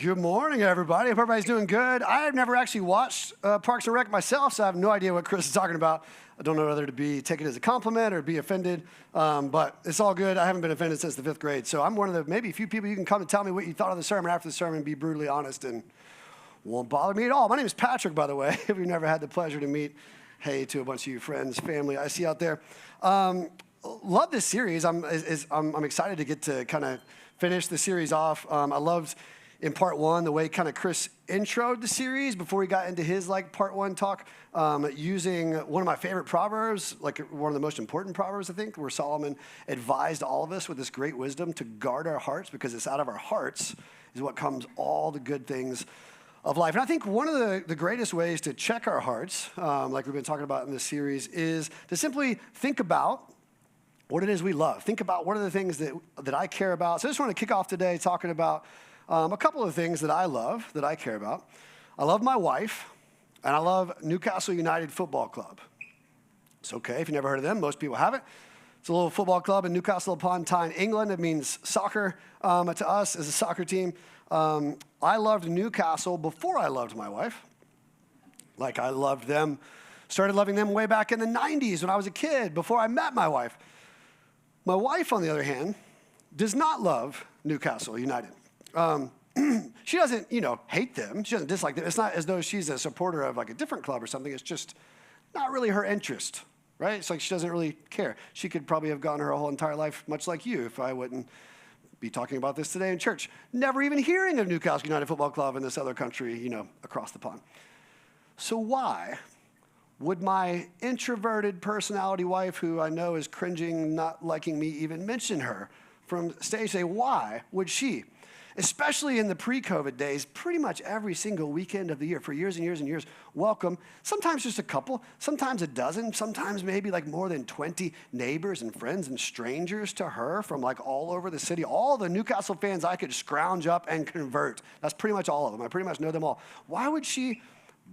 Good morning, everybody. Hope everybody's doing good. I have never actually watched Parks and Rec myself, so I have no idea what Chris is talking about. I don't know whether to be taken as a compliment or be offended, but it's all good. I haven't been offended since the 5th grade, so I'm one of the maybe few people you can come and tell me what you thought of the sermon after the sermon and be brutally honest and won't bother me at all. My name is Patrick, by the way, if you've never had the pleasure to meet. Hey to a bunch of you friends, family I see out there. Love this series. I'm excited to get to kind of finish the series off. I loved in part one the way kind of Chris introed the series before he got into his part one talk, using one of my favorite proverbs, like one of the most important proverbs, I think, where Solomon advised all of us with this great wisdom to guard our hearts, because it's out of our hearts is what comes all the good things of life. And I think one of the greatest ways to check our hearts, like we've been talking about in this series, is to simply think about what it is we love. Think about what are the things that I care about. So I just want to kick off today talking about a couple of things that I love, that I care about. I love my wife, and I love Newcastle United Football Club. It's okay if you've never heard of them. Most people haven't. It's a little football club in Newcastle upon Tyne, England. It means soccer to us as a soccer team. I loved Newcastle before I loved my wife. Like I loved them, started loving them way back in the 90s when I was a kid, before I met my wife. My wife, on the other hand, does not love Newcastle United. She doesn't, hate them. She doesn't dislike them. It's not as though she's a supporter of a different club or something. It's just not really her interest, right? It's like she doesn't really care. She could probably have gone her whole entire life much like you if I wouldn't be talking about this today in church. Never even hearing of Newcastle United Football Club in this other country, across the pond. So why would my introverted personality wife, who I know is cringing, not liking me even mention her from stage, say, why would she? Especially in the pre-COVID days, pretty much every single weekend of the year, for years and years and years, welcome, sometimes just a couple, sometimes a dozen, sometimes maybe more than 20 neighbors and friends and strangers to her from all over the city. All the Newcastle fans I could scrounge up and convert. That's pretty much all of them. I pretty much know them all. Why would she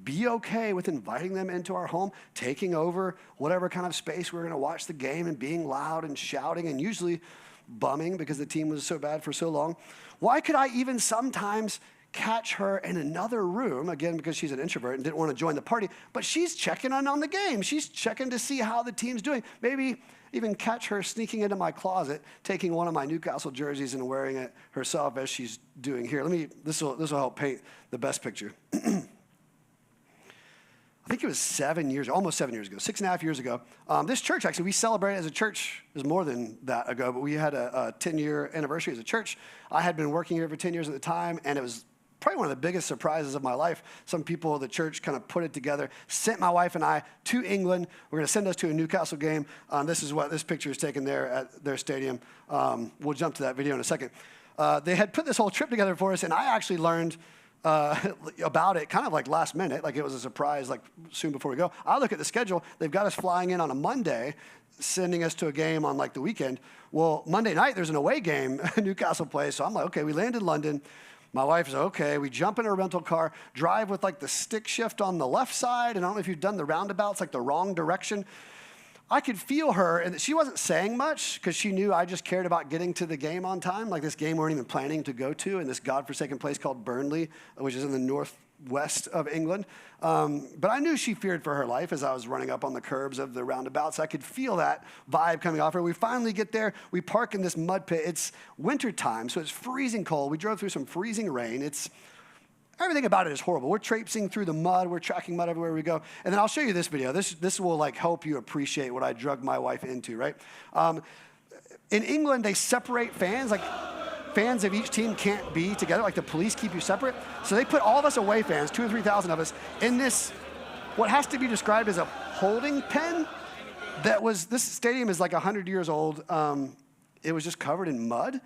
be okay with inviting them into our home, taking over whatever kind of space we're going to watch the game and being loud and shouting and usually bumming because the team was so bad for so long? Why could I even sometimes catch her in another room, again, because she's an introvert and didn't want to join the party, but she's checking on the game. She's checking to see how the team's doing. Maybe even catch her sneaking into my closet, taking one of my Newcastle jerseys and wearing it herself as she's doing here. This will help paint the best picture. I think it was almost 7 years ago, 6.5 years ago. This church, actually, we celebrated as a church, it was more than that ago, but we had a 10-year anniversary as a church. I had been working here for 10 years at the time, and it was probably one of the biggest surprises of my life. Some people at the church kind of put it together, sent my wife and I to England. We're going to send us to a Newcastle game. This is what this picture is taken there at their stadium. We'll jump to that video in a second. They had put this whole trip together for us, and I actually learned about it kind of last minute, it was a surprise, soon before we go. I look at the schedule. They've got us flying in on a Monday, sending us to a game on the weekend. Well, Monday night, there's an away game Newcastle plays. So I'm okay, we land in London. My wife is okay. We jump in a rental car, drive with the stick shift on the left side. And I don't know if you've done the roundabouts, the wrong direction. I could feel her, and she wasn't saying much because she knew I just cared about getting to the game on time. This game we weren't even planning to go to in this godforsaken place called Burnley, which is in the northwest of England. But I knew she feared for her life as I was running up on the curbs of the roundabouts. I could feel that vibe coming off her. We finally get there. We park in this mud pit. It's wintertime, so it's freezing cold. We drove through some freezing rain. Everything about it is horrible. We're traipsing through the mud. We're tracking mud everywhere we go. And then I'll show you this video. This will help you appreciate what I drug my wife into, right? In England, they separate fans. Fans of each team can't be together. The police keep you separate. So they put all of us away fans, 2,000 or 3,000 of us, in this, what has to be described as a holding pen. This stadium is 100 years old. It was just covered in mud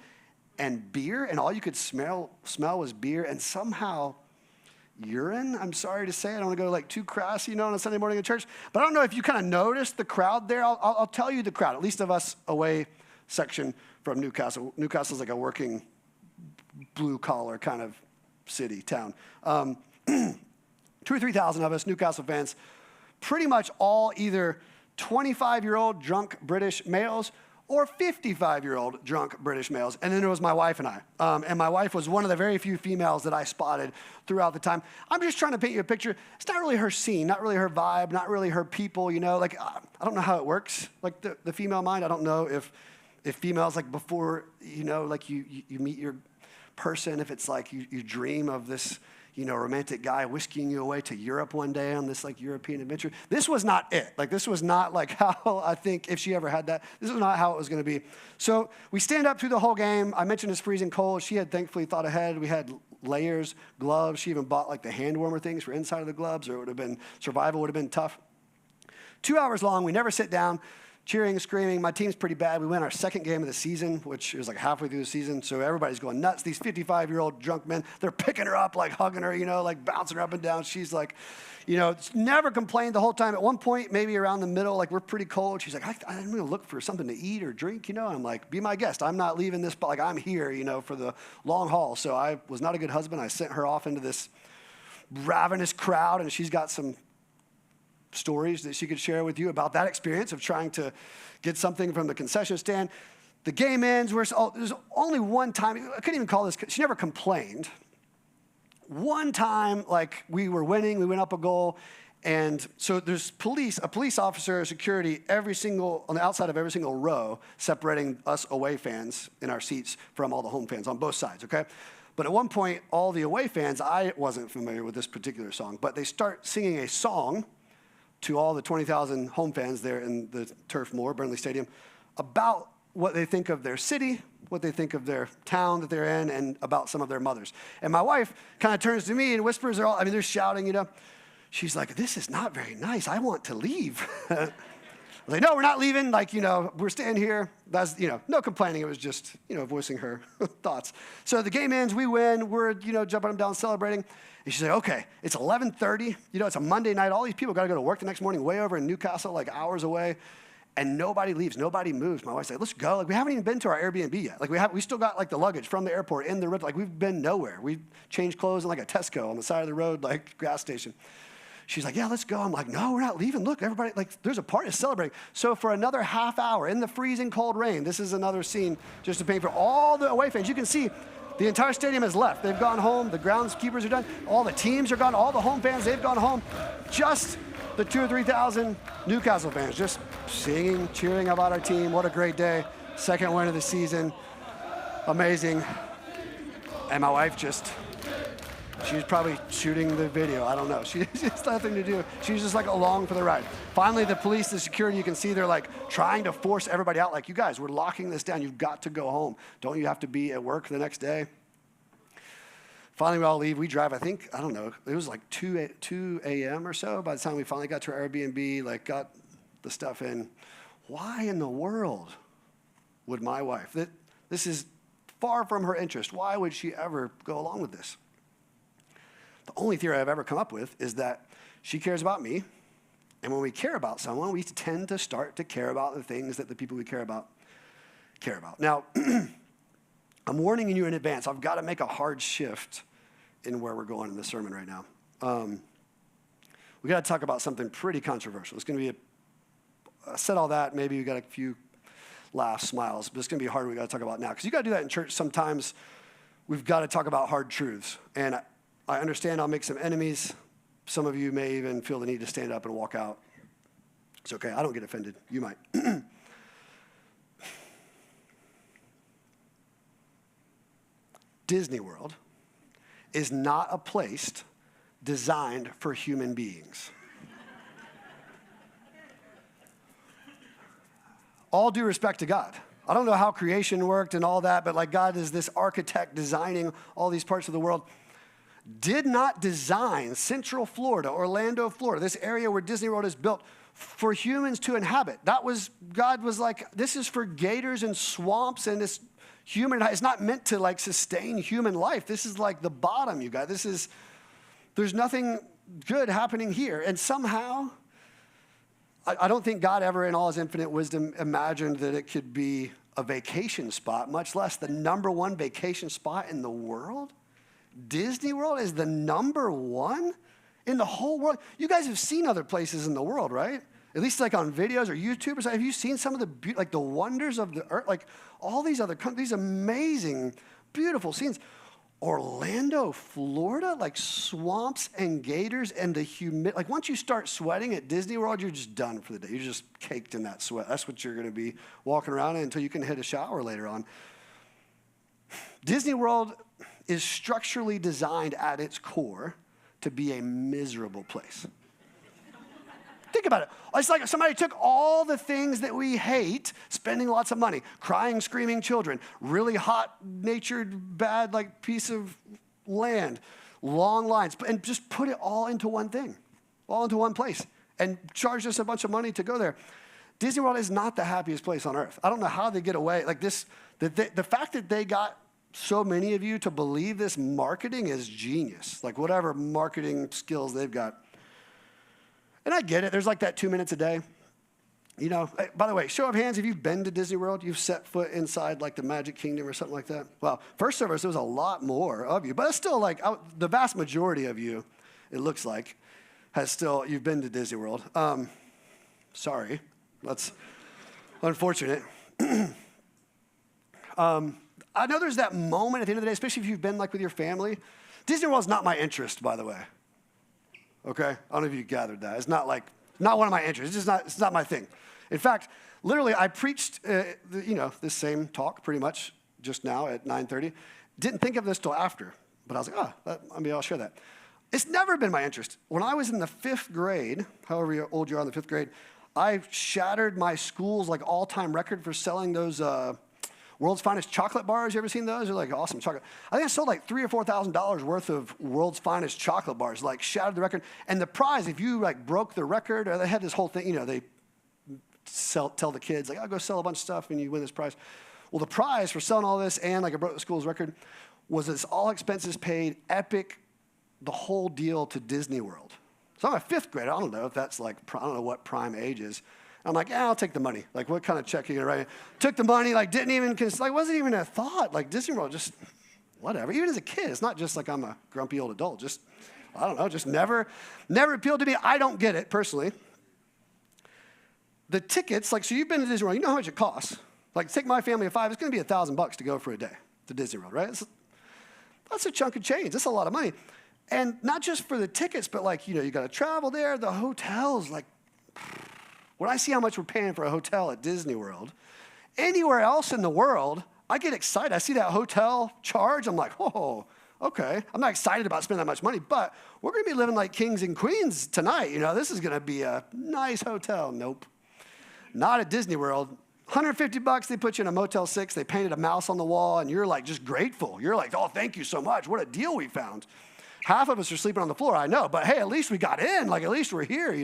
and beer, and all you could smell was beer, and somehow urine. I'm sorry to say, I don't want to go too crass, on a Sunday morning at church, but I don't know if you kind of noticed the crowd there. I'll tell you the crowd, at least of us away section from Newcastle. Newcastle's a working blue collar kind of city, town. 2,000 or 3,000 of us, Newcastle fans, pretty much all either 25-year-old drunk British males or 55-year-old drunk British males. And then there was my wife and I. And my wife was one of the very few females that I spotted throughout the time. I'm just trying to paint you a picture. It's not really her scene, not really her vibe, not really her people, you know. Like, I don't know how it works, like the female mind. I don't know if females, like before, you know, like you meet your person, if it's like you dream of this, you know, romantic guy whisking you away to Europe one day on this like European adventure. This was not it. Like, this was not like how I think if she ever had that, this is not how it was going to be. So we stand up through the whole game. I mentioned it's freezing cold. She had thankfully thought ahead. We had layers, gloves. She even bought like the hand warmer things for inside of the gloves, or it would have been, survival would have been tough. 2 hours long. We never sit down. Cheering, screaming. My team's pretty bad. We win our second game of the season, which is like halfway through the season, so everybody's going nuts. These 55-year-old drunk men, they're picking her up, like hugging her, you know, like bouncing her up and down. She's like, you know, never complained the whole time. At one point, maybe around the middle, like we're pretty cold. She's like, I'm going to look for something to eat or drink, you know. And I'm like, be my guest. I'm not leaving this, but like I'm here, you know, for the long haul. So I was not a good husband. I sent her off into this ravenous crowd, and she's got some stories that she could share with you about that experience of trying to get something from the concession stand. The game ends. There's only one time. I couldn't even call this. She never complained. One time, like we were winning, we went up a goal, and so there's a police officer, security, on the outside of every single row, separating us away fans in our seats from all the home fans on both sides. Okay. But at one point, all the away fans, I wasn't familiar with this particular song, but they start singing a song to all the 20,000 home fans there in the Turf Moor, Burnley Stadium, about what they think of their city, what they think of their town that they're in, and about some of their mothers. And my wife kind of turns to me and whispers, they're shouting, you know. She's like, this is not very nice. I want to leave. I was like, no, we're not leaving. Like, you know, we're staying here. That's, you know, no complaining. It was just, you know, voicing her thoughts. So the game ends, we win. We're, you know, jumping up and down, celebrating. And she's like, okay, it's 11:30. You know, it's a Monday night. All these people got to go to work the next morning way over in Newcastle, like hours away. And nobody leaves. Nobody moves. My wife's like, let's go. Like, we haven't even been to our Airbnb yet. Like, we still got, like, the luggage from the airport in the rental. Like, we've been nowhere. We changed clothes in, like, a Tesco on the side of the road, like, gas station. She's like, yeah, let's go. I'm like, no, we're not leaving. Look, everybody, like, there's a party to celebrate. So for another half hour in the freezing cold rain, this is another scene just to paint for all the away fans. You can see the entire stadium has left. They've gone home. The groundskeepers are done. All the teams are gone. All the home fans, they've gone home. Just the 2,000 or 3,000 Newcastle fans just singing, cheering about our team. What a great day. Second win of the season. Amazing. And my wife she's probably shooting the video. I don't know. She has nothing to do. She's just like along for the ride. Finally, the police, the security, you can see they're like trying to force everybody out. Like, you guys, we're locking this down. You've got to go home. Don't you have to be at work the next day? Finally, we all leave. We drive, I think, I don't know, it was like 2 a.m. or so by the time we finally got to our Airbnb, like got the stuff in. Why in the world would my wife, this is far from her interest, why would she ever go along with this? The only theory I've ever come up with is that she cares about me, and when we care about someone, we tend to start to care about the things that the people we care about care about. Now, I'm warning you in advance. I've got to make a hard shift in where we're going in the sermon right now. We got to talk about something pretty controversial. It's going to be I said all that. Maybe we got a few laughs, smiles, but it's going to be hard. We got to talk about now because you got to do that in church. Sometimes we've got to talk about hard truths, and I understand I'll make some enemies. Some of you may even feel the need to stand up and walk out. It's okay. I don't get offended. You might. Disney World is not a place designed for human beings. All due respect to God. I don't know how creation worked and all that, but like God is this architect designing all these parts of the world. Did not design Central Florida, Orlando, Florida, this area where Disney World is built for humans to inhabit. God was like, this is for gators and swamps and this it's not meant to like sustain human life. This is like the bottom, you guys. There's nothing good happening here. And somehow, I don't think God ever in all his infinite wisdom imagined that it could be a vacation spot, much less the number one vacation spot in the world. Disney World is the number one in the whole world. You guys have seen other places in the world, right? at least like on videos or YouTube or something, have you seen some of the the wonders of the earth? Like all these other countries, these amazing, beautiful scenes. Orlando, Florida, like swamps and gators and the humidity. Like once you start sweating at Disney World, you're just done for the day. You're just caked in that sweat. That's what you're going to be walking around in until you can hit a shower later on. Disney World is structurally designed at its core to be a miserable place. Think about it. It's like somebody took all the things that we hate, spending lots of money, crying, screaming children, really hot-natured, bad, like piece of land, long lines, and just put it all into one thing, all into one place, and charged us a bunch of money to go there. Disney World is not the happiest place on earth. I don't know how they get away. Like this, the fact that they got so many of you to believe this marketing is genius. Like whatever marketing skills they've got. And I get it. There's like that 2 minutes a day. You know, by the way, show of hands, if you've been to Disney World, you've set foot inside like the Magic Kingdom or something like that. Well, first service, there was a lot more of you. But it's still like the vast majority of you, it looks like, you've been to Disney World. Sorry. That's unfortunate. I know there's that moment at the end of the day, especially if you've been like with your family. Disney World's not my interest, by the way. Okay? I don't know if you gathered that. It's not one of my interests. It's not my thing. In fact, literally, I preached, this same talk pretty much just now at 9:30. Didn't think of this till after, but I was like, I'll share that. It's never been my interest. When I was in the 5th grade, however old you are in the 5th grade, I shattered my school's like all-time record for selling those World's Finest chocolate bars. You ever seen those? They're like awesome chocolate. I think I sold like $3,000 or $4,000 worth of World's Finest chocolate bars, like shattered the record. And the prize, if you like broke the record, or they had this whole thing, they tell the kids, like, I'll go sell a bunch of stuff and you win this prize. Well, the prize for selling all this and like I broke the school's record was this all expenses paid, epic, the whole deal to Disney World. So I'm a 5th grader. I don't know if that's like, I don't know what prime age is. I'm like, I'll take the money. Like, what kind of check are you gonna write? Took the money, like, didn't even, wasn't even a thought. Like, Disney World, just whatever. Even as a kid, it's not just like I'm a grumpy old adult. Just, I don't know, just never appealed to me. I don't get it, personally. The tickets, like, so you've been to Disney World, you know how much it costs. Like, take my family of 5, it's gonna be $1,000 to go for a day to Disney World, right? That's a chunk of change. That's a lot of money. And not just for the tickets, but like, you gotta travel there. The hotels, like, when I see how much we're paying for a hotel at Disney World, anywhere else in the world, I get excited. I see that hotel charge. I'm like, oh, okay. I'm not excited about spending that much money, but we're going to be living like kings and queens tonight. This is going to be a nice hotel. Nope. Not at Disney World. $150, they put you in a Motel 6. They painted a mouse on the wall, and you're like just grateful. You're like, oh, thank you so much. What a deal we found. Half of us are sleeping on the floor, I know, but hey, at least we got in. Like, at least we're here,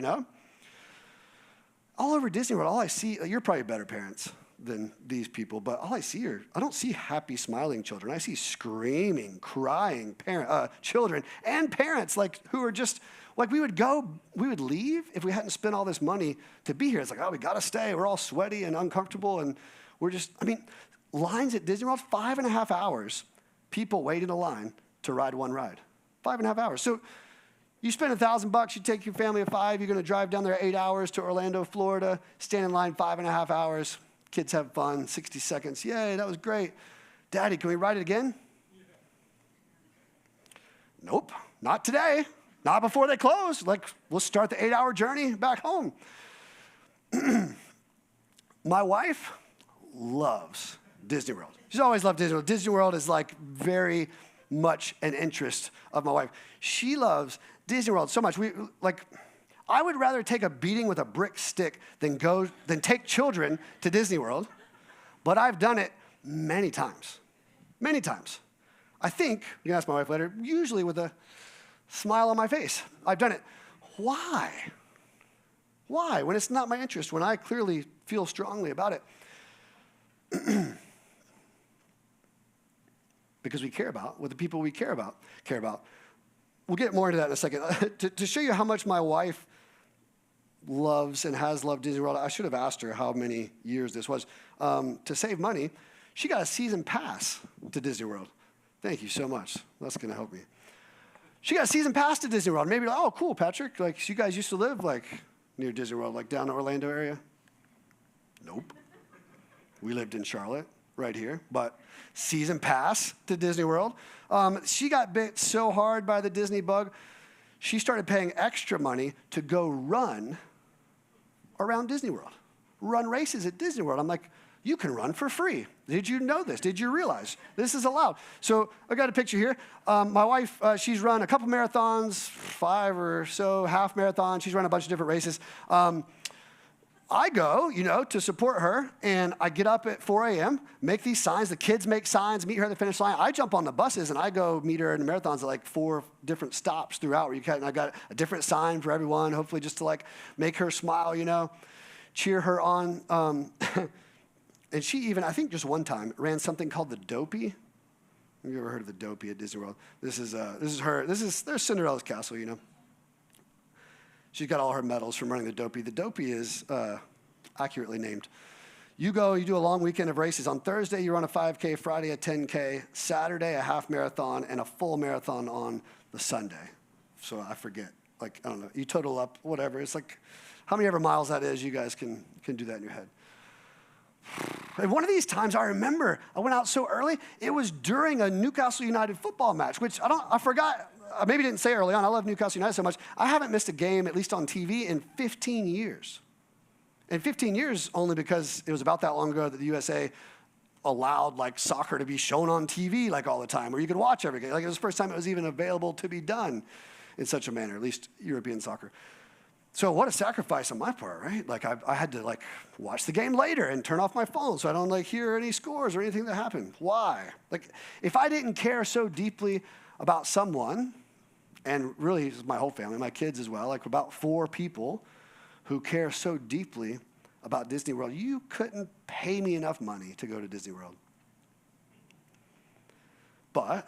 All over Disney World, all I see, you're probably better parents than these people, but all I see I don't see happy, smiling children. I see screaming, crying children and parents, like, who are just, like, we would leave if we hadn't spent all this money to be here. It's like, oh, we got to stay. We're all sweaty and uncomfortable, and lines at Disney World, 5.5 hours, people wait in a line to ride one ride. 5.5 hours. So you spend $1,000, you take your family of 5, you're gonna drive down there 8 hours to Orlando, Florida, stand in line 5.5 hours, kids have fun, 60 seconds, yay, that was great. Daddy, can we ride it again? Yeah. Nope, not today, not before they close. Like, we'll start the 8-hour journey back home. My wife loves Disney World. She's always loved Disney World. Disney World is like very much an interest of my wife. She loves Disney World so much. I would rather take a beating with a brick stick than take children to Disney World, but I've done it many times. Many times. I think, you can ask my wife later, usually with a smile on my face. I've done it. Why? Why? When it's not my interest, when I clearly feel strongly about it. Because we care about what the people we care about. We'll get more into that in a second. To show you how much my wife loves and has loved Disney World, I should have asked her how many years this was. To save money, she got a season pass to Disney World. Thank you so much. That's going to help me. She got a season pass to Disney World. Maybe, oh, cool, Patrick. Like, you guys used to live, like, near Disney World, like down the Orlando area? Nope. We lived in Charlotte, right here, but season pass to Disney World. She got bit so hard by the Disney bug, she started paying extra money to go run around Disney World, run races at Disney World. I'm like, you can run for free. Did you know this? Did you realize this is allowed? So I got a picture here. My wife, she's run a couple marathons, 5 or so, half marathons. She's run a bunch of different races. I go, to support her, and I get up at 4 a.m., make these signs. The kids make signs, meet her at the finish line. I jump on the buses, and I go meet her in the marathons at like 4 different stops throughout. And I got a different sign for everyone, hopefully just to like make her smile, cheer her on. And she even, I think just one time, ran something called the Dopey. Have you ever heard of the Dopey at Disney World? There's Cinderella's castle, She's got all her medals from running the Dopey. The Dopey is accurately named. You go, you do a long weekend of races. On Thursday, you run a 5K, Friday a 10K, Saturday a half marathon, and a full marathon on the Sunday. So I forget, I don't know, you total up, whatever. It's like, how many ever miles that is, you guys can do that in your head. And one of these times, I remember I went out so early, it was during a Newcastle United football match, which I forgot. I maybe didn't say early on, I love Newcastle United so much. I haven't missed a game, at least on TV, in 15 years. And 15 years only because it was about that long ago that the USA allowed soccer to be shown on TV all the time, where you could watch every game. It was the first time it was even available to be done in such a manner, at least European soccer. So what a sacrifice on my part, right? I had to watch the game later and turn off my phone so I don't hear any scores or anything that happened. Why? If I didn't care so deeply about someone, and really my whole family, my kids as well, about 4 people who care so deeply about Disney World, you couldn't pay me enough money to go to Disney World. But,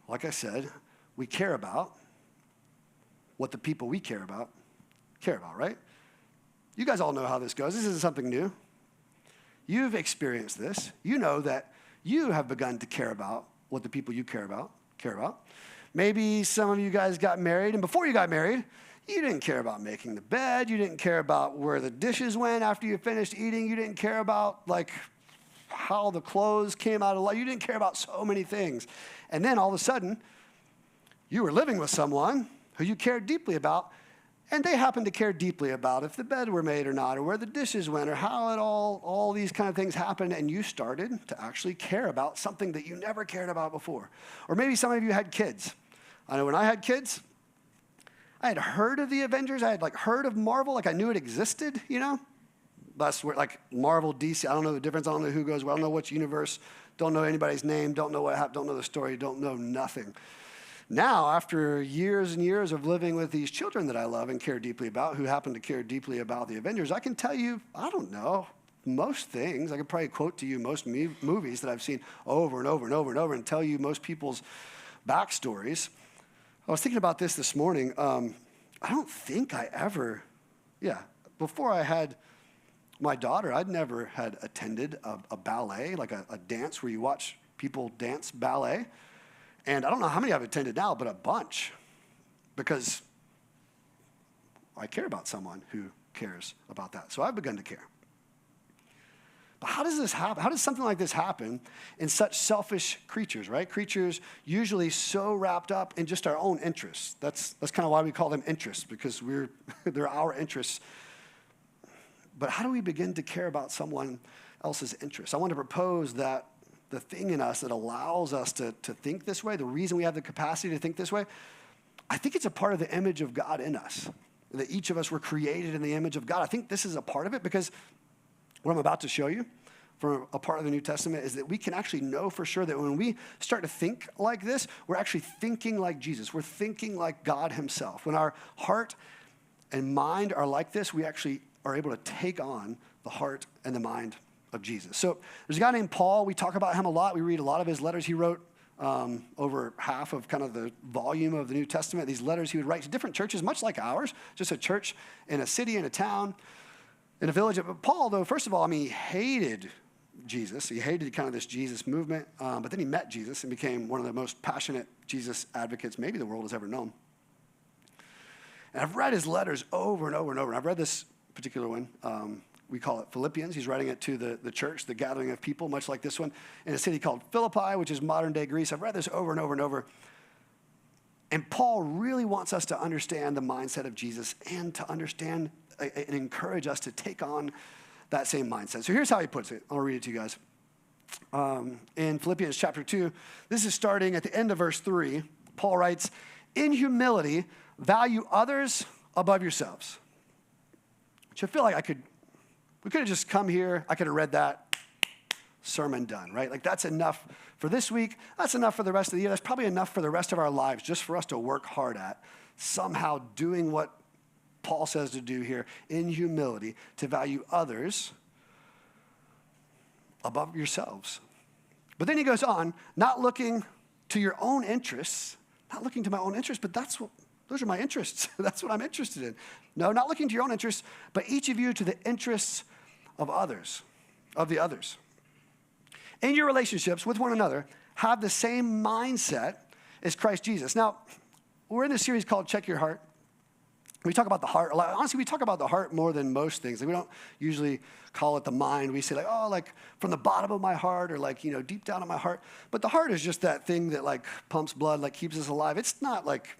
like I said, we care about what the people we care about, right? You guys all know how this goes. This isn't something new. You've experienced this. You know that you have begun to care about what the people you care about. Maybe some of you guys got married, and before you got married, you didn't care about making the bed. You didn't care about where the dishes went after you finished eating. You didn't care about how the clothes came out of life. You didn't care about so many things. And then all of a sudden, you were living with someone who you cared deeply about, and they happened to care deeply about if the bed were made or not, or where the dishes went, or how all these kind of things happened, and you started to actually care about something that you never cared about before. Or maybe some of you had kids. I know when I had kids, I had heard of the Avengers. I had heard of Marvel, I knew it existed, That's where Marvel, DC, I don't know the difference. I don't know who goes where. I don't know which universe. Don't know anybody's name. Don't know what happened. Don't know the story. Don't know nothing. Now, after years and years of living with these children that I love and care deeply about, who happen to care deeply about the Avengers, I can tell you, I don't know, most things. I could probably quote to you most movies that I've seen over and over and over and over and tell you most people's backstories. I was thinking about this morning. I don't think I ever, before I had my daughter, I'd never had attended a ballet, a dance where you watch people dance ballet. And I don't know how many I've attended now, but a bunch, because I care about someone who cares about that. So I've begun to care. But how does this happen? How does something like this happen in such selfish creatures, right? Creatures usually so wrapped up in just our own interests. That's kind of why we call them interests, because they're our interests. But how do we begin to care about someone else's interests? I want to propose that the thing in us that allows us to think this way, the reason we have the capacity to think this way, I think it's a part of the image of God in us, that each of us were created in the image of God. I think this is a part of it, because what I'm about to show you from a part of the New Testament is that we can actually know for sure that when we start to think like this, we're actually thinking like Jesus. We're thinking like God himself. When our heart and mind are like this, we actually are able to take on the heart and the mind of Jesus. So there's a guy named Paul. We talk about him a lot. We read a lot of his letters. He wrote over half of kind of the volume of the New Testament. These letters he would write to different churches, much like ours, just a church in a city, in a town, in a village. But Paul, though, first of all, he hated Jesus. He hated kind of this Jesus movement. But then he met Jesus and became one of the most passionate Jesus advocates maybe the world has ever known. And I've read his letters over and over and over. I've read this particular one. We call it Philippians. He's writing it to the church, the gathering of people, much like this one, in a city called Philippi, which is modern-day Greece. I've read this over and over and over. And Paul really wants us to understand the mindset of Jesus and to understand and encourage us to take on that same mindset. So here's how he puts it. I'll read it to you guys. In Philippians chapter 2, this is starting at the end of verse 3. Paul writes, "In humility, value others above yourselves." Which I feel like we could have just come here, I could have read that, sermon done, right? Like that's enough for this week. That's enough for the rest of the year. That's probably enough for the rest of our lives, just for us to work hard at somehow doing what Paul says to do here in humility, to value others above yourselves. But then he goes on, not looking to your own interests, not looking to my own interests, but those are my interests. That's what I'm interested in. No, not looking to your own interests, but each of you to the interests of others, of the others. In your relationships with one another, have the same mindset as Christ Jesus. Now, we're in this series called Check Your Heart. We talk about the heart a lot. Honestly, we talk about the heart more than most things. Like, we don't usually call it the mind. We say like, oh, like from the bottom of my heart or like, deep down in my heart. But the heart is just that thing that like pumps blood, like keeps us alive. It's not like,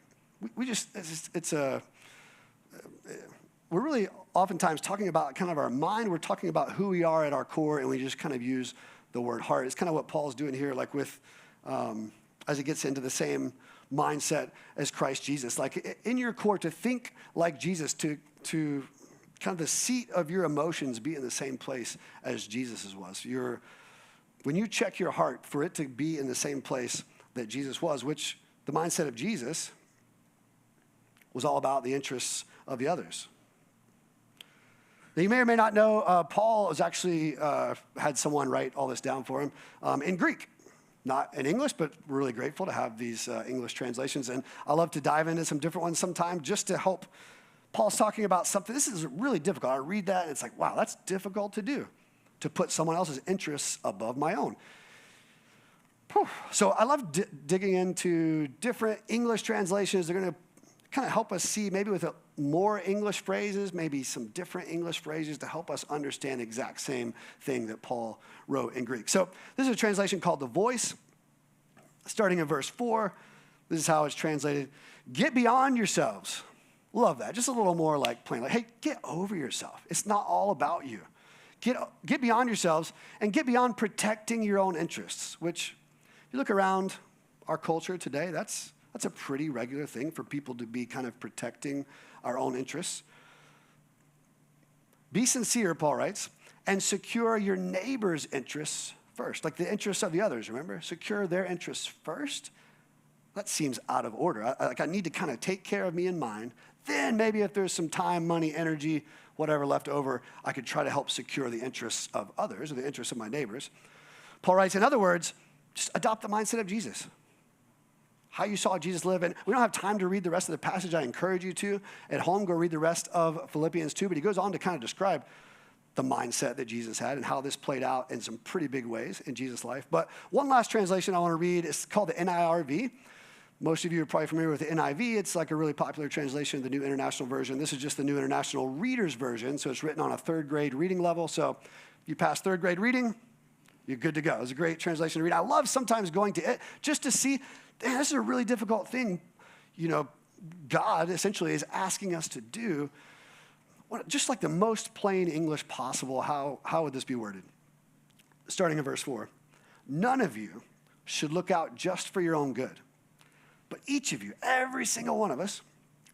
we're really oftentimes talking about kind of our mind. We're talking about who we are at our core, and we just kind of use the word heart. It's kind of what Paul's doing here, like with, as he gets into the same mindset as Christ Jesus. Like in your core, to think like Jesus, to kind of the seat of your emotions be in the same place as Jesus's was. When you check your heart, for it to be in the same place that Jesus was, which the mindset of Jesus was all about the interests of the others. Now, you may or may not know, Paul was actually had someone write all this down for him in Greek. Not in English, but we're really grateful to have these English translations. And I love to dive into some different ones sometime just to help. Paul's talking about something. This is really difficult. I read that, and it's like, wow, that's difficult to do, to put someone else's interests above my own. Whew. So I love digging into different English translations. They're going to kind of help us see, maybe with more English phrases, maybe some different English phrases to help us understand the exact same thing that Paul wrote in Greek. So this is a translation called The Voice, starting in verse 4. This is how it's translated. Get beyond yourselves. Love that. Just a little more like plain. Like, hey, get over yourself. It's not all about you. Get beyond yourselves and get beyond protecting your own interests, which you look around our culture today, that's a pretty regular thing for people to be kind of protecting our own interests. Be sincere, Paul writes, and secure your neighbor's interests first, like the interests of the others, remember? Secure their interests first. That seems out of order. I need to kind of take care of me and mine. Then maybe if there's some time, money, energy, whatever left over, I could try to help secure the interests of others or the interests of my neighbors. Paul writes, in other words, just adopt the mindset of Jesus. How you saw Jesus live. And we don't have time to read the rest of the passage. I encourage you to, at home, go read the rest of Philippians 2. But he goes on to kind of describe the mindset that Jesus had and how this played out in some pretty big ways in Jesus' life. But one last translation I want to read is called the NIRV. Most of you are probably familiar with the NIV. It's like a really popular translation of the New International Version. This is just the New International Reader's Version. So it's written on a third grade reading level. So if you pass third grade reading, you're good to go. It's a great translation to read. I love sometimes going to it just to see, this is a really difficult thing, God essentially is asking us to do. Just like the most plain English possible, how would this be worded? Starting in verse 4. None of you should look out just for your own good, but each of you, every single one of us,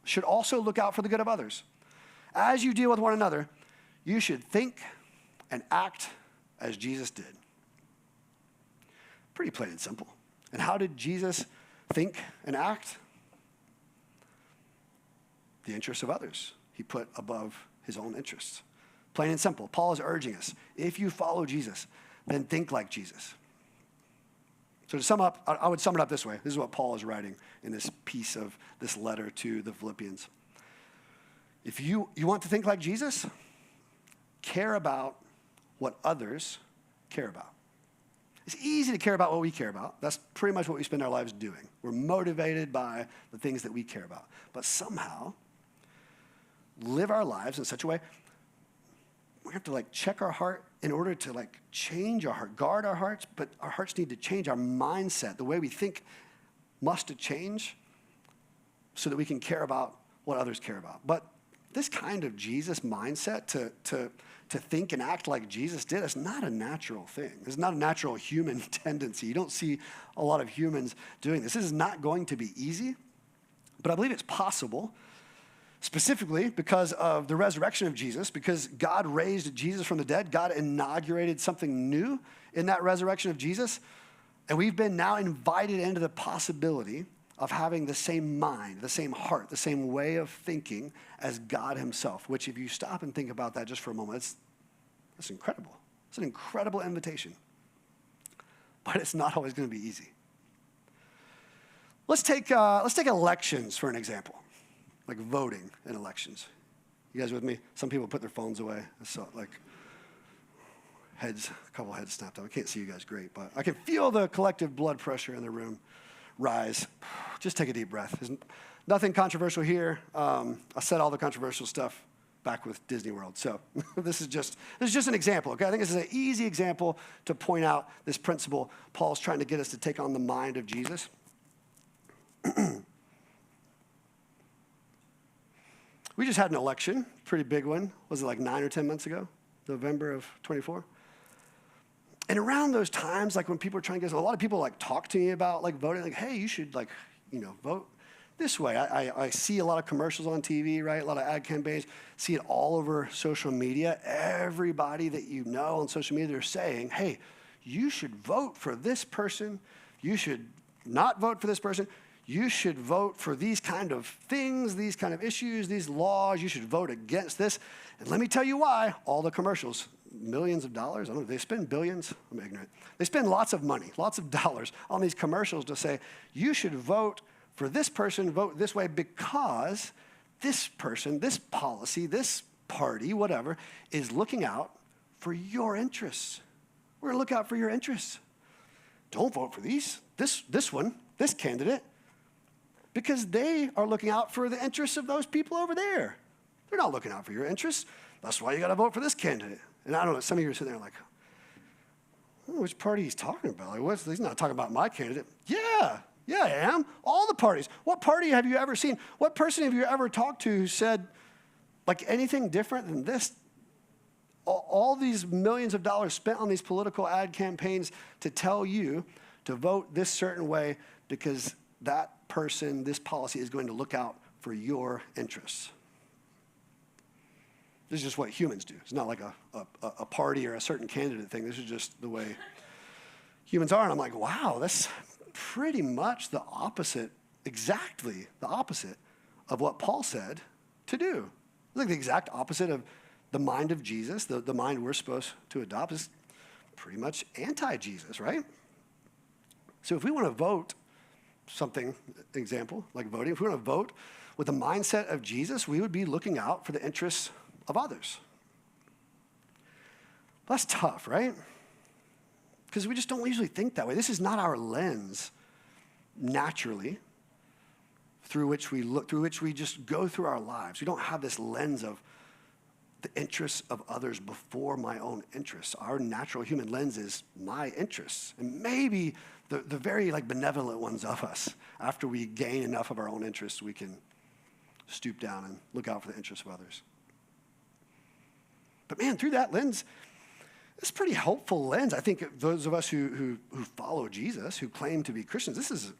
should also look out for the good of others. As you deal with one another, you should think and act as Jesus did. Pretty plain and simple. And how did Jesus think and act? The interests of others he put above his own interests. Plain and simple. Paul is urging us, if you follow Jesus, then think like Jesus. So to sum up, I would sum it up this way. This is what Paul is writing in this piece of this letter to the Philippians. If you want to think like Jesus, care about what others care about. It's easy to care about what we care about. That's pretty much what we spend our lives doing. We're motivated by the things that we care about. But somehow, live our lives in such a way, we have to like check our heart in order to like change our heart, guard our hearts, but our hearts need to change. Our mindset, the way we think must change so that we can care about what others care about. But this kind of Jesus mindset to think and act like Jesus did is not a natural thing. It's not a natural human tendency. You don't see a lot of humans doing this. This is not going to be easy, but I believe it's possible, specifically because of the resurrection of Jesus, because God raised Jesus from the dead. God inaugurated something new in that resurrection of Jesus, and we've been now invited into the possibility of having the same mind, the same heart, the same way of thinking as God himself, which if you stop and think about that just for a moment, it's incredible. It's an incredible invitation. But it's not always going to be easy. Let's take elections for an example, like voting in elections. You guys with me? Some people put their phones away. I saw like a couple heads snapped up. I can't see you guys great, but I can feel the collective blood pressure in the room rise. Just take a deep breath. There's nothing controversial here. I said all the controversial stuff back with Disney World. So this is just an example, okay? I think this is an easy example to point out this principle. Paul's trying to get us to take on the mind of Jesus. We just had an election, pretty big one. Was it like 9 or 10 months ago? November of 24? And around those times, like when people are trying to get, a lot of people like talk to me about like voting, like, hey, you should like, vote this way. I see a lot of commercials on TV, right? A lot of ad campaigns, see it all over social media. Everybody that you know on social media, they're saying, hey, you should vote for this person. You should not vote for this person. You should vote for these kind of things, these kind of issues, these laws. You should vote against this. And let me tell you why. All the commercials, millions of dollars. I don't know, they spend billions. I'm ignorant. They spend lots of money, lots of dollars on these commercials to say, you should vote for this person, vote this way because this person, this policy, this party, whatever, is looking out for your interests. We're going to look out for your interests. Don't vote for this one, this candidate, because they are looking out for the interests of those people over there. They're not looking out for your interests. That's why you got to vote for this candidate. And I don't know, some of you are sitting there like, I don't know which party he's talking about. Like, he's not talking about my candidate. Yeah, I am. All the parties. What party have you ever seen? What person have you ever talked to who said, like, anything different than this? All these millions of dollars spent on these political ad campaigns to tell you to vote this certain way because that person, this policy is going to look out for your interests. This is just what humans do. It's not like a party or a certain candidate thing. This is just the way humans are. And I'm like, wow, that's pretty much the opposite, exactly the opposite of what Paul said to do. It's like the exact opposite of the mind of Jesus, the mind we're supposed to adopt is pretty much anti-Jesus, right? So if we want to vote something, example, like voting, if we want to vote with the mindset of Jesus, we would be looking out for the interests of others. That's tough, right? Because we just don't usually think that way. This is not our lens, naturally, through which we look, through which we just go through our lives. We don't have this lens of the interests of others before my own interests. Our natural human lens is my interests, and maybe the very like benevolent ones of us. After we gain enough of our own interests, we can stoop down and look out for the interests of others. But man, through that lens, it's a pretty helpful lens. I think those of us who follow Jesus, who claim to be Christians, this is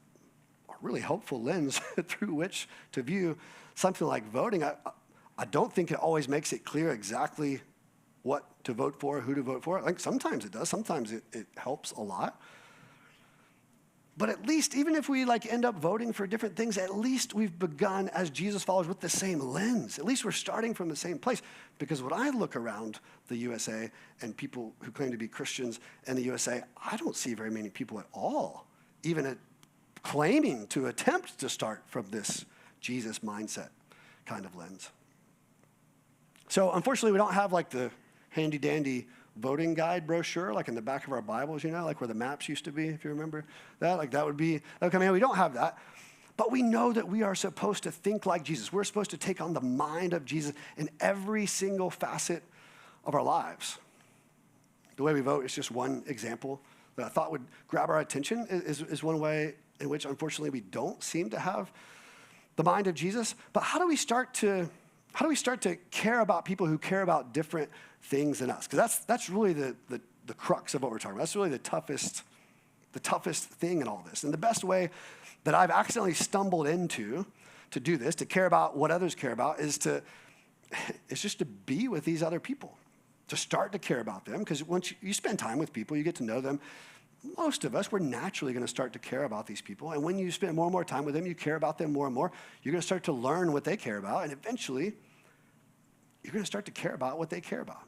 a really helpful lens through which to view something like voting. I don't think it always makes it clear exactly what to vote for, who to vote for. Like sometimes it does. Sometimes it helps a lot. But at least, even if we like end up voting for different things, at least we've begun as Jesus followers with the same lens. At least we're starting from the same place. Because when I look around the USA and people who claim to be Christians in the USA, I don't see very many people at all, even claiming to attempt to start from this Jesus mindset kind of lens. So unfortunately, we don't have like the handy dandy voting guide brochure, like in the back of our Bibles, like where the maps used to be, if you remember that. Like that would come in. We don't have that. But we know that we are supposed to think like Jesus. We're supposed to take on the mind of Jesus in every single facet of our lives. The way we vote is just one example that I thought would grab our attention is one way in which, unfortunately, we don't seem to have the mind of Jesus. But how do we start to care about people who care about different things than us? Because that's really the crux of what we're talking about. That's really the toughest thing in all this. And the best way that I've accidentally stumbled into to do this, to care about what others care about, is just to be with these other people, to start to care about them. Because once you spend time with people, you get to know them. Most of us, we're naturally going to start to care about these people. And when you spend more and more time with them, you care about them more and more. You're going to start to learn what they care about. And eventually, you're going to start to care about what they care about.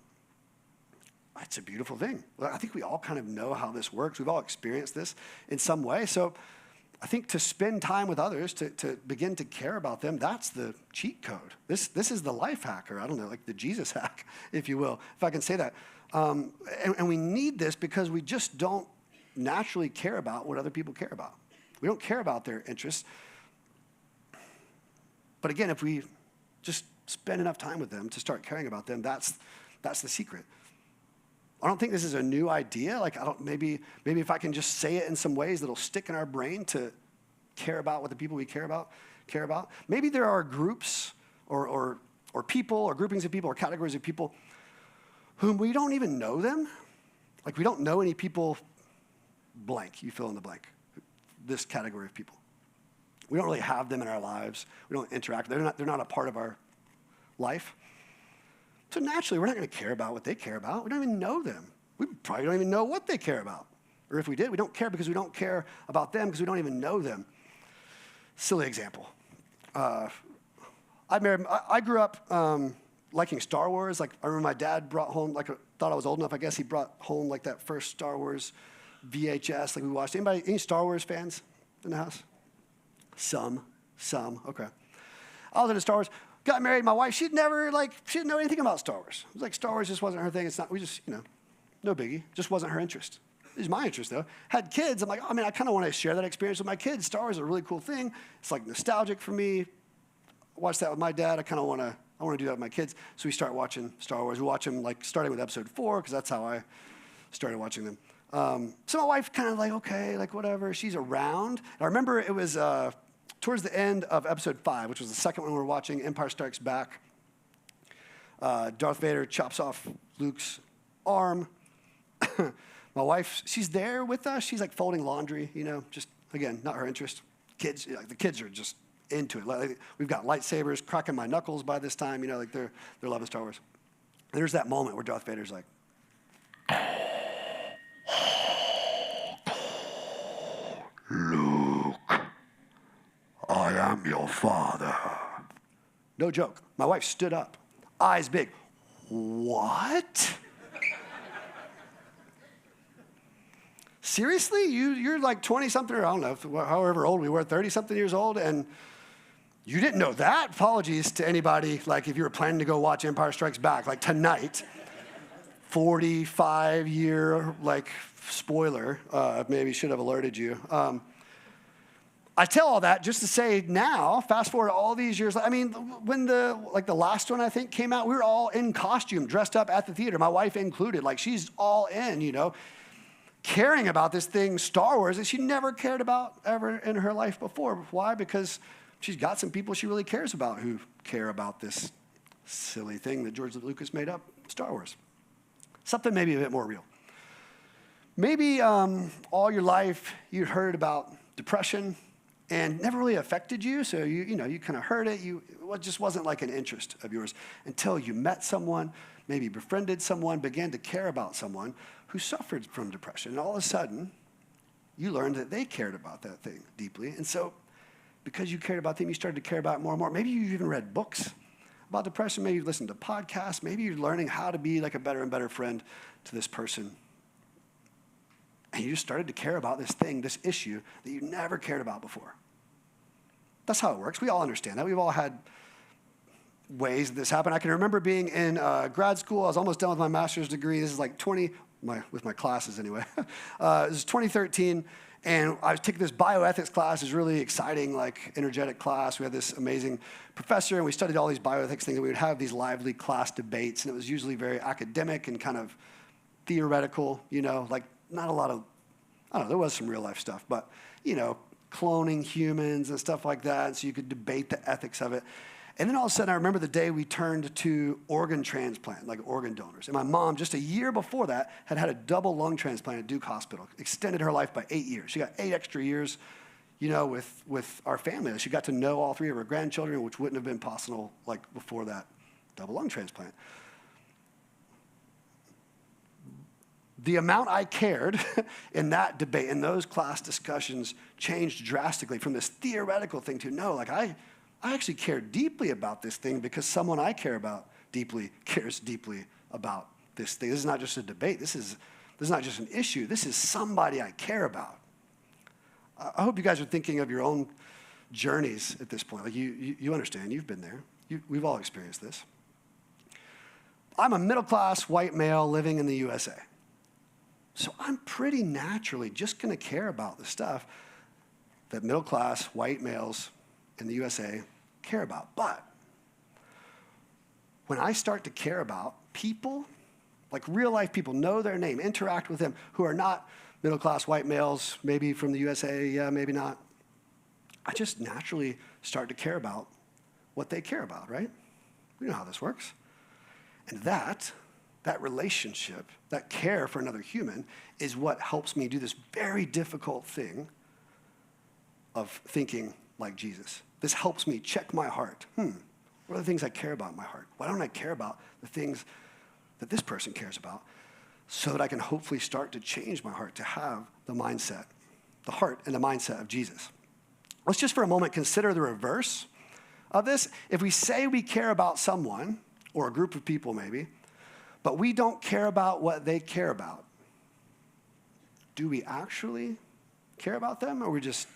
It's a beautiful thing. I think we all kind of know how this works. We've all experienced this in some way. So I think to spend time with others, to begin to care about them, that's the cheat code. This is the life hack, or I don't know, like the Jesus hack, if you will, if I can say that. And we need this because we just don't naturally care about what other people care about. We don't care about their interests. But again, if we just spend enough time with them to start caring about them, that's the secret. I don't think this is a new idea. Maybe if I can just say it in some ways that'll stick in our brain to care about what the people we care about. Maybe there are groups or people or groupings of people or categories of people whom we don't even know them. Like we don't know any people blank, you fill in the blank, this category of people. We don't really have them in our lives. We don't interact. They're not a part of our life. So naturally, we're not going to care about what they care about. We don't even know them. We probably don't even know what they care about. Or if we did, we don't care because we don't care about them because we don't even know them. Silly example. I grew up liking Star Wars. Like I remember my dad brought home, thought I was old enough, I guess he brought home like that first Star Wars VHS. Like we watched. Any Star Wars fans in the house? Some. Okay. I was into Star Wars. Got married, my wife, she didn't know anything about Star Wars. It was like Star Wars just wasn't her thing. No biggie. Just wasn't her interest. It was my interest, though. Had kids, I'm like, I kind of want to share that experience with my kids. Star Wars is a really cool thing. It's like nostalgic for me. Watched that with my dad. I want to do that with my kids. So we start watching Star Wars. We watch them, starting with episode 4, because that's how I started watching them. So my wife kind of okay, whatever. She's around. And I remember it was towards the end of episode 5, which was the second one we were watching, Empire Strikes Back. Darth Vader chops off Luke's arm. My wife, she's there with us. She's folding laundry, just, again, not her interest. Kids, the kids are just into it. We've got lightsabers, cracking my knuckles by this time, they're loving Star Wars. And there's that moment where Darth Vader's like, Luke, I am your father. No joke. My wife stood up, eyes big. What? Seriously? You're 20-something, or I don't know, however old we were, 30-something years old, and you didn't know that? Apologies to anybody, if you were planning to go watch Empire Strikes Back, tonight, 45-year, spoiler, maybe should have alerted you. I tell all that just to say now, fast forward all these years, when the last one I think came out, we were all in costume, dressed up at the theater, my wife included, she's all in, caring about this thing, Star Wars, that she never cared about ever in her life before. Why? Because she's got some people she really cares about who care about this silly thing that George Lucas made up, Star Wars. Something maybe a bit more real. Maybe all your life you heard about depression and never really affected you, so you kind of heard it. It just wasn't an interest of yours until you met someone, maybe befriended someone, began to care about someone who suffered from depression. And all of a sudden, you learned that they cared about that thing deeply. And so because you cared about them, you started to care about it more and more. Maybe you even read books about depression. Maybe you listened to podcasts. Maybe you're learning how to be a better and better friend to this person. And you just started to care about this thing, this issue that you never cared about before. That's how it works. We all understand that. We've all had ways that this happened. I can remember being in grad school. I was almost done with my master's degree. This is with my classes anyway. This is 2013, And I was taking this bioethics class. It was really exciting, like energetic class. We had this amazing professor, and we studied all these bioethics things. And we would have these lively class debates, and it was usually very academic and kind of theoretical, like not a lot of, I don't know, there was some real life stuff, but, cloning humans and stuff like that. And so you could debate the ethics of it. And then all of a sudden, I remember the day we turned to organ transplant, like organ donors. And my mom, just a year before that, had had a double lung transplant at Duke Hospital, extended her life by 8 years. She got 8 extra years, with our family. She got to know all 3 of her grandchildren, which wouldn't have been possible like before that double lung transplant. The amount I cared in that debate, in those class discussions, changed drastically from this theoretical thing to no, like I actually care deeply about this thing because someone I care about deeply cares deeply about this thing. This is not just a debate. This is not just an issue. This is somebody I care about. I hope you guys are thinking of your own journeys at this point. Like you understand. You've been there. We've all experienced this. I'm a middle-class white male living in the USA. So I'm pretty naturally just going to care about the stuff that middle-class white males in the USA care about. But when I start to care about people, like real life people, know their name, interact with them, who are not middle-class white males, maybe from the USA, yeah, maybe not, I just naturally start to care about what they care about, right? We know how this works. And that relationship, that care for another human, is what helps me do this very difficult thing of thinking like Jesus. This helps me check my heart. What are the things I care about in my heart? Why don't I care about the things that this person cares about so that I can hopefully start to change my heart to have the mindset, the heart and the mindset of Jesus? Let's just for a moment consider the reverse of this. If we say we care about someone or a group of people maybe, but we don't care about what they care about, do we actually care about them, or we just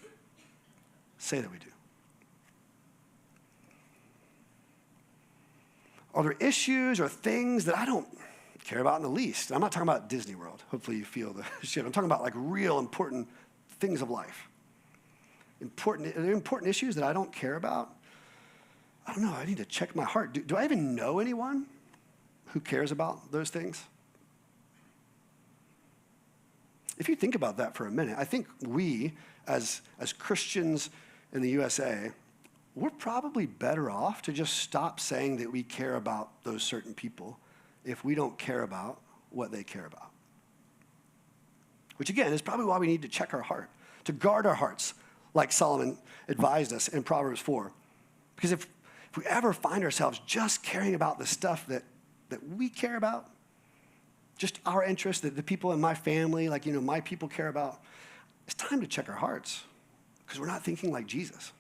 say that we do? Are there issues or things that I don't care about in the least? I'm not talking about Disney World. Hopefully you feel the shit. I'm talking about like real important things of life. Are there important issues that I don't care about? I don't know. I need to check my heart. Do I even know anyone who cares about those things? If you think about that for a minute, I think we, as Christians in the USA, we're probably better off to just stop saying that we care about those certain people if we don't care about what they care about. Which again is probably why we need to check our heart, to guard our hearts, like Solomon advised us in Proverbs 4. Because if we ever find ourselves just caring about the stuff that we care about, just our interests, that the people in my family, my people care about, it's time to check our hearts because we're not thinking like Jesus.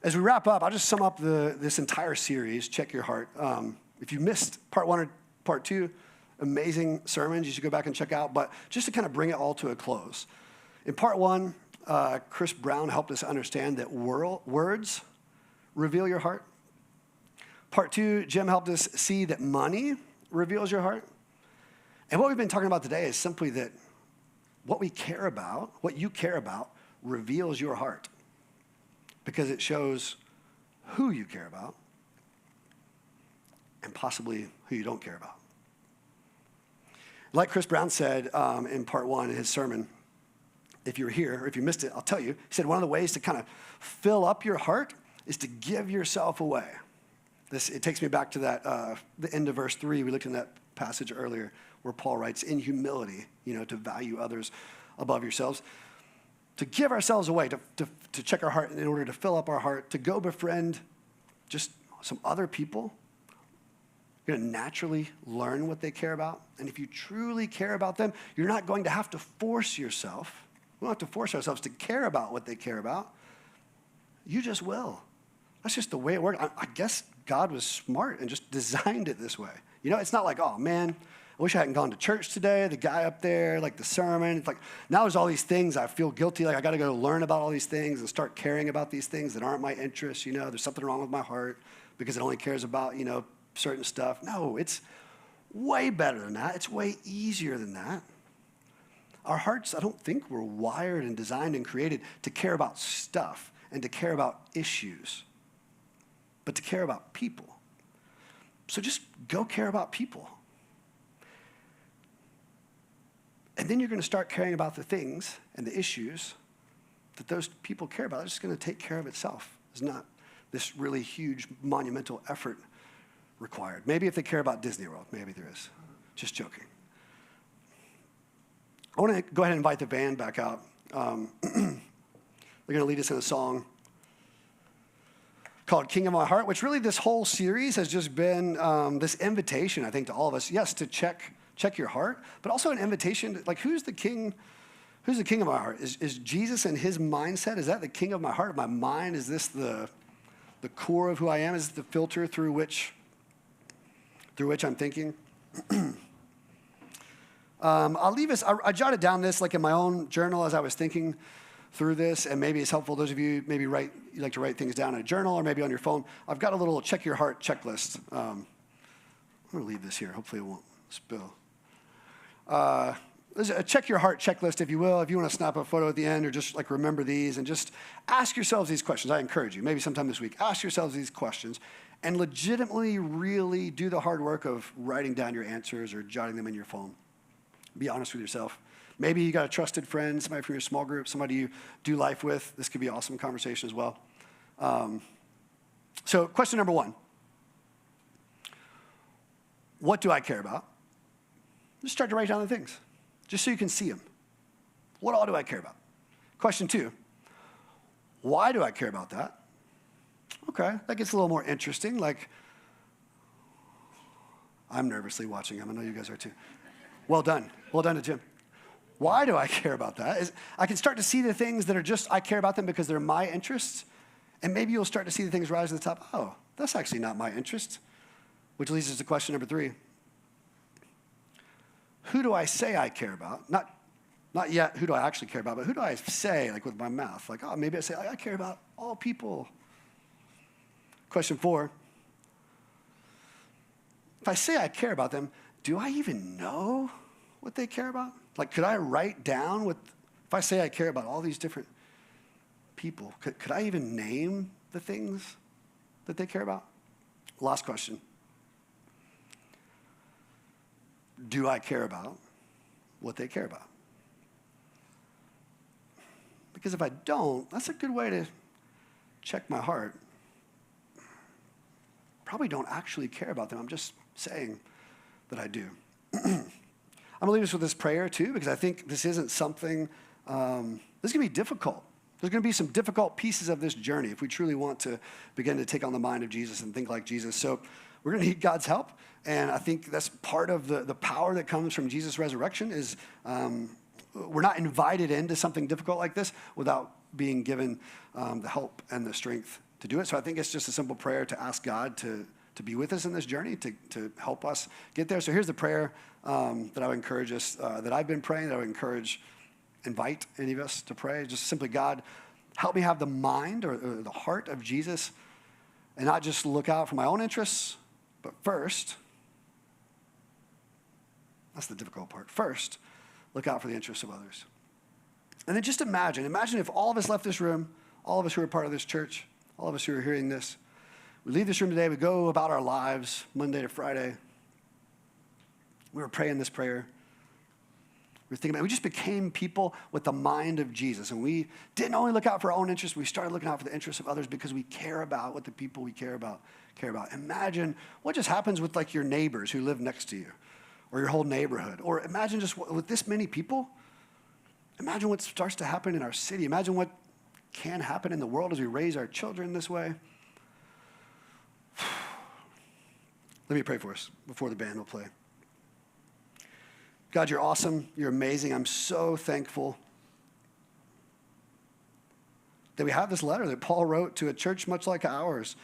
As we wrap up, I'll just sum up this entire series, Check Your Heart. If you missed part 1 or part 2, amazing sermons you should go back and check out. But just to kind of bring it all to a close. In part 1, Chris Brown helped us understand that words reveal your heart. Part 2, Jim helped us see that money reveals your heart. And what we've been talking about today is simply that what we care about, what you care about, reveals your heart because it shows who you care about and possibly who you don't care about. Like Chris Brown said in part 1 in his sermon, if you were here or if you missed it, I'll tell you. He said one of the ways to kind of fill up your heart is to give yourself away. It takes me back to that the end of verse 3. We looked in that passage earlier where Paul writes, in humility, to value others above yourselves, to give ourselves away, to check our heart in order to fill up our heart, to go befriend just some other people. You're going to naturally learn what they care about. And if you truly care about them, you're not going to have to force yourself. We don't have to force ourselves to care about what they care about. You just will. That's just the way it works. I guess God was smart and just designed it this way. It's not like, oh, man, I wish I hadn't gone to church today. The guy up there, like the sermon. It's like, now there's all these things. I feel guilty. Like I got to go learn about all these things and start caring about these things that aren't my interests. There's something wrong with my heart because it only cares about, certain stuff. No, it's way better than that. It's way easier than that. Our hearts, I don't think, were wired and designed and created to care about stuff and to care about issues, but to care about people. So just go care about people. And then you're going to start caring about the things and the issues that those people care about. It's just going to take care of itself. It's not this really huge, monumental effort required. Maybe if they care about Disney World, maybe there is. Just joking. I want to go ahead and invite the band back out. They're going to lead us in a song called King of My Heart, which really this whole series has just been this invitation, I think, to all of us, yes, to check your heart, but also an invitation to, like, who's the king of my heart? Is Jesus and his mindset, is that the king of my heart, of my mind? Is this the core of who I am? Is it the filter through which I'm thinking? I'll leave us, I jotted down this like in my own journal as I was thinking through this, and maybe it's helpful. Those of you maybe you like to write things down in a journal or maybe on your phone. I've got a little check your heart checklist. I'm going to leave this here. Hopefully it won't spill. There's a check your heart checklist, if you will. If you want to snap a photo at the end or just like remember these and just ask yourselves these questions. I encourage you, maybe sometime this week, ask yourselves these questions and legitimately really do the hard work of writing down your answers or jotting them in your phone. Be honest with yourself. Maybe you got a trusted friend, somebody from your small group, somebody you do life with. This could be an awesome conversation as well. So question number 1. What do I care about? Just start to write down the things, just so you can see them. What all do I care about? Question 2, why do I care about that? Okay, that gets a little more interesting. Like, I'm nervously watching them. I know you guys are too. Well done. Well done to Jim. Why do I care about that? I can start to see the things that are just, I care about them because they're my interests. And maybe you'll start to see the things rise to the top. Oh, that's actually not my interest. Which leads us to question number 3. Who do I say I care about? Not yet who do I actually care about, but who do I say, like with my mouth? Like, oh, maybe I say, I care about all people. Question 4. If I say I care about them, do I even know what they care about? Like, could I write down if I say I care about all these different people, could I even name the things that they care about? Last question. Do I care about what they care about? Because if I don't, that's a good way to check my heart. Probably don't actually care about them. I'm just saying that I do. I'm going to leave us with this prayer too, because I think this isn't something, this is going to be difficult. There's going to be some difficult pieces of this journey if we truly want to begin to take on the mind of Jesus and think like Jesus. So we're going to need God's help. And I think that's part of the power that comes from Jesus' resurrection is we're not invited into something difficult like this without being given the help and the strength to do it. So I think it's just a simple prayer to ask God to be with us in this journey, to help us get there. So here's the prayer that I would encourage us, that I've been praying, that I would invite any of us to pray. Just simply, God, help me have the mind or the heart of Jesus and not just look out for my own interests, but first, that's the difficult part. First, look out for the interests of others. And then just imagine if all of us left this room, all of us who are part of this church, all of us who are hearing this, we leave this room today, we go about our lives Monday to Friday. We were praying this prayer. We were thinking about it. We just became people with the mind of Jesus. And we didn't only look out for our own interests, we started looking out for the interests of others because we care about what the people we care about care about. Imagine what just happens with like your neighbors who live next to you or your whole neighborhood. Or imagine just with this many people, imagine what starts to happen in our city. Imagine what can happen in the world as we raise our children this way. Let me pray for us before the band will play. God, you're awesome. You're amazing. I'm so thankful that we have this letter that Paul wrote to a church much like ours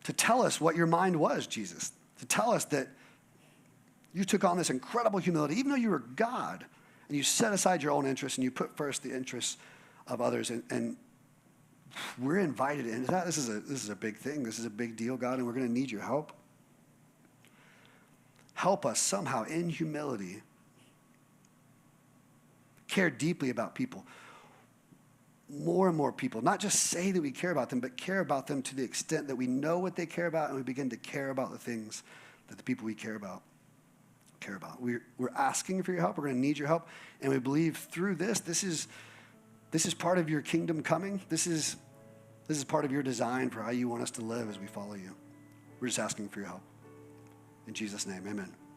to tell us what your mind was, Jesus, to tell us that you took on this incredible humility, even though you were God, and you set aside your own interests and you put first the interests of others. And we're invited into that. This is a big thing. This is a big deal, God, and we're going to need your help. Help us somehow in humility care deeply about people. More and more people, not just say that we care about them, but care about them to the extent that we know what they care about and we begin to care about the things that the people we care about care about. We're asking for your help. We're going to need your help. And we believe through this is part of your kingdom coming. This is part of your design for how you want us to live as we follow you. We're just asking for your help. In Jesus' name, amen.